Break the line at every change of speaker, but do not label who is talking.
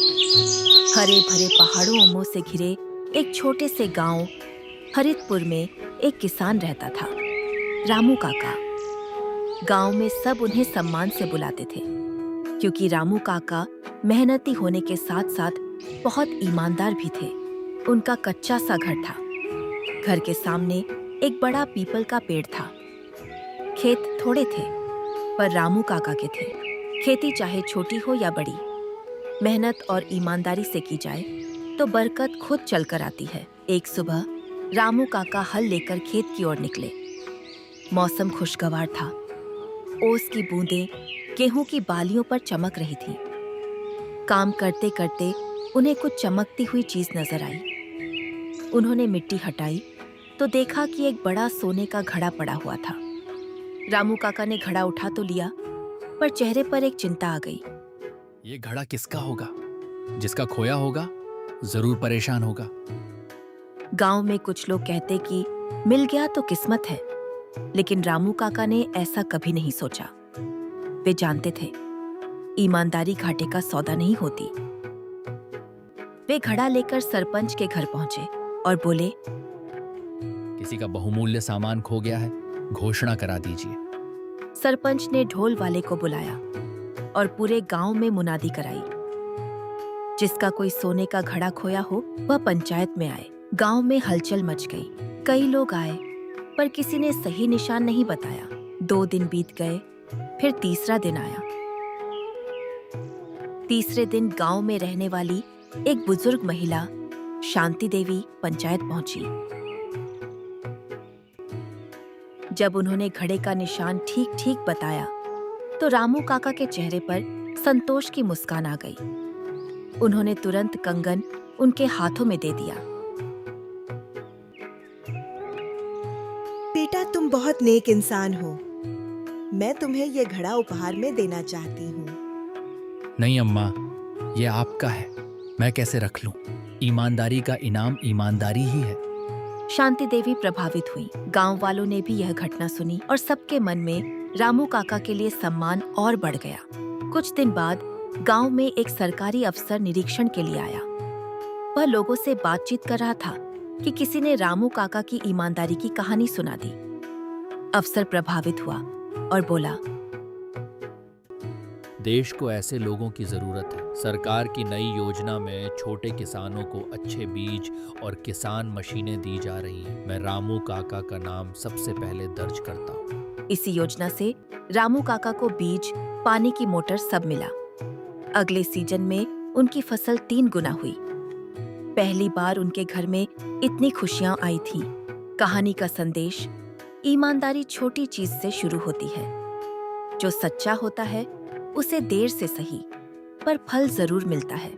हरे भरे पहाड़ों से घिरे एक छोटे से गांव हरितपुर में एक किसान रहता था, रामू काका। गांव में सब उन्हें सम्मान से बुलाते थे, क्योंकि रामू काका मेहनती होने के साथ साथ बहुत ईमानदार भी थे। उनका कच्चा सा घर था। घर के सामने एक बड़ा पीपल का पेड़ था। खेत थोड़े थे, पर रामू काका के थे। खेती चाहे छोटी हो या बड़ी, मेहनत और ईमानदारी से की जाए तो बरकत खुद चलकर आती है। एक सुबह रामू काका हल लेकर खेत की ओर निकले। मौसम खुशगवार था। ओस की बूंदें गेहूं की बालियों पर चमक रही थी। काम करते करते उन्हें कुछ चमकती हुई चीज नजर आई। उन्होंने मिट्टी हटाई तो देखा कि एक बड़ा सोने का घड़ा पड़ा हुआ था। रामू काका ने घड़ा उठा तो लिया, पर चेहरे पर एक चिंता आ गई।
ये घड़ा किसका होगा? जिसका खोया होगा जरूर परेशान होगा।
गांव में कुछ लोग कहते कि मिल गया तो किस्मत है, लेकिन रामू काका ने ऐसा कभी नहीं सोचा। वे जानते थे, ईमानदारी घाटे का सौदा नहीं होती। वे घड़ा लेकर सरपंच के घर पहुंचे और बोले,
किसी का बहुमूल्य सामान खो गया है, घोषणा करा दीजिए।
सरपंच ने ढोल वाले को बुलाया और पूरे गांव में मुनादी कराई। जिसका कोई सोने का घड़ा खोया हो वह पंचायत में आए। गांव में हलचल मच गई। कई लोग आए, पर किसी ने सही निशान नहीं बताया। 2 दिन बीत गए, फिर तीसरा दिन आया। तीसरे दिन गांव में रहने वाली एक बुजुर्ग महिला शांति देवी पंचायत पहुंची। जब उन्होंने घड़े का निशान ठीक ठीक बताया तो रामू काका के चेहरे पर संतोष की मुस्कान आ गई। उन्होंने तुरंत कंगन उनके हाथों में दे दिया।
बेटा, तुम बहुत नेक इंसान हो। मैं तुम्हें यह घड़ा उपहार में देना चाहती हूँ।
नहीं अम्मा, ये आपका है, मैं कैसे रख लूं? ईमानदारी का इनाम ईमानदारी ही है।
शांति देवी प्रभावित हुई। गांव वालों ने भी यह घटना सुनी और सबके मन में रामू काका के लिए सम्मान और बढ़ गया। कुछ दिन बाद गांव में एक सरकारी अफसर निरीक्षण के लिए आया। वह लोगों से बातचीत कर रहा था कि किसी ने रामू काका की ईमानदारी की कहानी सुना दी। अफसर प्रभावित हुआ और बोला,
देश को ऐसे लोगों की जरूरत है। सरकार की नई योजना में छोटे किसानों को अच्छे बीज और किसान मशीनें दी जा रही हैं। मैं रामू काका का नाम सबसे पहले दर्ज करता हूँ।
इसी योजना से रामू काका को बीज, पानी की मोटर सब मिला। अगले सीजन में उनकी फसल 3 गुना हुई। पहली बार उनके घर में इतनी खुशियां आई थीं। कहानी का संदेश, ईमानदारी छोटी चीज से शुरू होती है। जो सच्चा होता है उसे देर से सही, पर फल जरूर मिलता है।